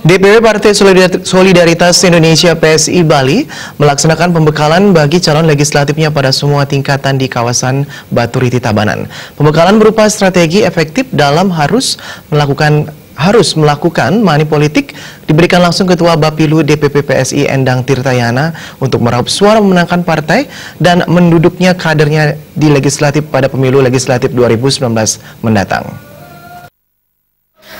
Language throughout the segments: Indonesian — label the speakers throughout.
Speaker 1: DPW Partai Solidaritas Indonesia PSI Bali melaksanakan pembekalan bagi calon legislatifnya pada semua tingkatan di kawasan Baturiti Tabanan. Pembekalan berupa strategi efektif dalam harus melakukan money politik diberikan langsung Ketua Bapilu DPP PSI Endang Tirtayana untuk meraup suara memenangkan partai dan menduduknya kadernya di legislatif pada pemilu legislatif 2019 mendatang.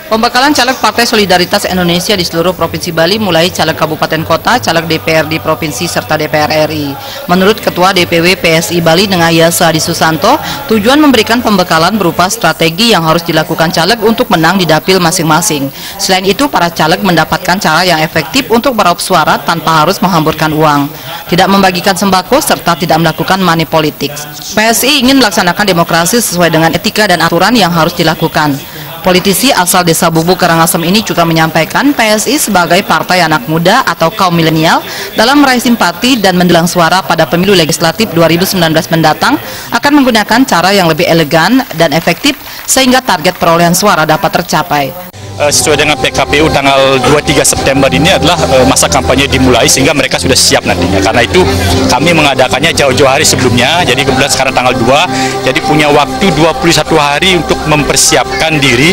Speaker 2: Pembekalan caleg Partai Solidaritas Indonesia di seluruh Provinsi Bali mulai caleg kabupaten kota, caleg DPRD Provinsi serta DPR RI. Menurut Ketua DPW PSI Bali Nengayasa Adi Susanto, tujuan memberikan pembekalan berupa strategi yang harus dilakukan caleg untuk menang di dapil masing-masing. Selain itu, para caleg mendapatkan cara yang efektif untuk meraup suara tanpa harus menghamburkan uang, tidak membagikan sembako serta tidak melakukan money politik. PSI ingin melaksanakan demokrasi sesuai dengan etika dan aturan yang harus dilakukan. Politisi asal Desa Bubuk Karangasem ini juga menyampaikan PSI sebagai partai anak muda atau kaum milenial dalam meraih simpati dan mendulang suara pada pemilu legislatif 2019 mendatang akan menggunakan cara yang lebih elegan dan efektif sehingga target perolehan suara dapat tercapai.
Speaker 3: Sesuai dengan PKPU tanggal 23 September ini adalah masa kampanye dimulai sehingga mereka sudah siap nantinya. Karena itu kami mengadakannya jauh-jauh hari sebelumnya, jadi kebetulan sekarang tanggal 2, jadi punya waktu 21 hari untuk mempersiapkan diri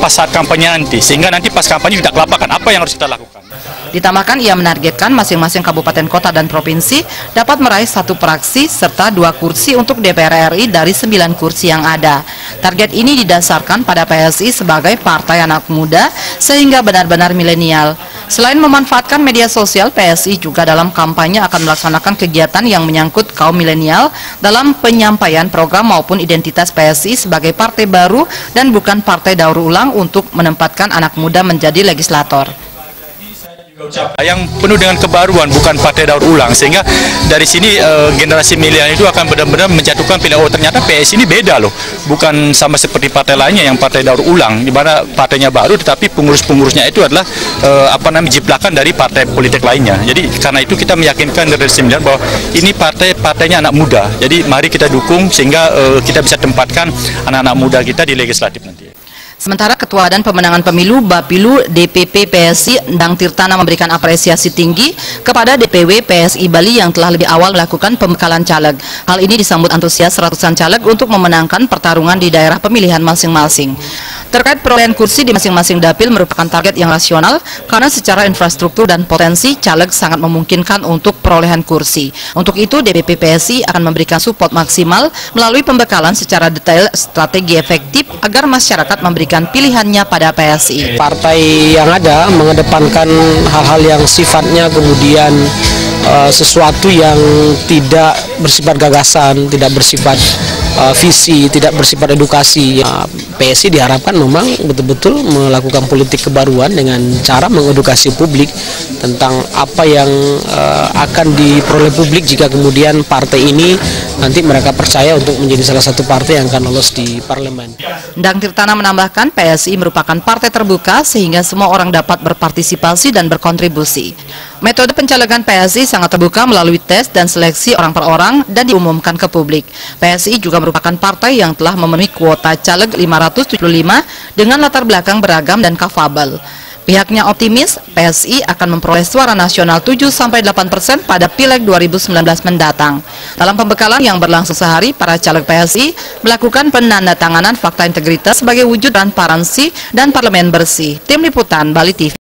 Speaker 3: pas saat kampanye nanti. Sehingga nanti pas kampanye tidak kelabakan, apa yang harus kita lakukan.
Speaker 2: Ditambahkan ia menargetkan masing-masing kabupaten kota dan provinsi dapat meraih 1 praksi serta 2 kursi untuk DPR RI dari 9 kursi yang ada. Target ini didasarkan pada PSI sebagai partai anak muda sehingga benar-benar milenial. Selain memanfaatkan media sosial, PSI juga dalam kampanye akan melaksanakan kegiatan yang menyangkut kaum milenial dalam penyampaian program maupun identitas PSI sebagai partai baru dan bukan partai daur ulang untuk menempatkan anak muda menjadi legislator.
Speaker 3: Yang penuh dengan kebaruan, bukan partai daur ulang, sehingga dari sini generasi milenial itu akan benar-benar menjatuhkan pilihan, oh ternyata PSI ini beda loh, bukan sama seperti partai lainnya yang partai daur ulang, di mana partainya baru tetapi pengurus-pengurusnya itu adalah jiplakan dari partai politik lainnya. Jadi karena itu kita meyakinkan generasi milenial bahwa ini partainya anak muda, jadi mari kita dukung sehingga kita bisa tempatkan anak-anak muda kita di legislatif nanti.
Speaker 2: Sementara Ketua Badan Pemenangan Pemilu Bapilu DPP PSI Endang Tirtayana memberikan apresiasi tinggi kepada DPW PSI Bali yang telah lebih awal melakukan pembekalan caleg. Hal ini disambut antusias ratusan caleg untuk memenangkan pertarungan di daerah pemilihan masing-masing. Terkait perolehan kursi di masing-masing dapil merupakan target yang rasional karena secara infrastruktur dan potensi caleg sangat memungkinkan untuk perolehan kursi. Untuk itu DPP PSI akan memberikan support maksimal melalui pembekalan secara detail strategi efektif agar masyarakat memberikan pilihannya pada PSI.
Speaker 4: Partai yang ada mengedepankan hal-hal yang sifatnya kemudian sesuatu yang tidak bersifat gagasan, tidak bersifat visi, tidak bersifat edukasi. PSI diharapkan memang betul-betul melakukan politik kebaruan dengan cara mengedukasi publik tentang apa yang akan diperoleh publik jika kemudian partai ini nanti mereka percaya untuk menjadi salah satu partai yang akan lolos di parlemen.
Speaker 2: Endang Tirtayana menambahkan PSI merupakan partai terbuka sehingga semua orang dapat berpartisipasi dan berkontribusi. Metode pencalegan PSI sangat terbuka melalui tes dan seleksi orang per orang dan diumumkan ke publik. PSI juga merupakan partai yang telah memenuhi kuota caleg 575 dengan latar belakang beragam dan kafabel. Pihaknya optimis PSI akan memperoleh suara nasional 7-8% pada Pileg 2019 mendatang. Dalam pembekalan yang berlangsung sehari, para caleg PSI melakukan penandatanganan fakta integritas sebagai wujud transparansi dan parlemen bersih. Tim Liputan Bali TV.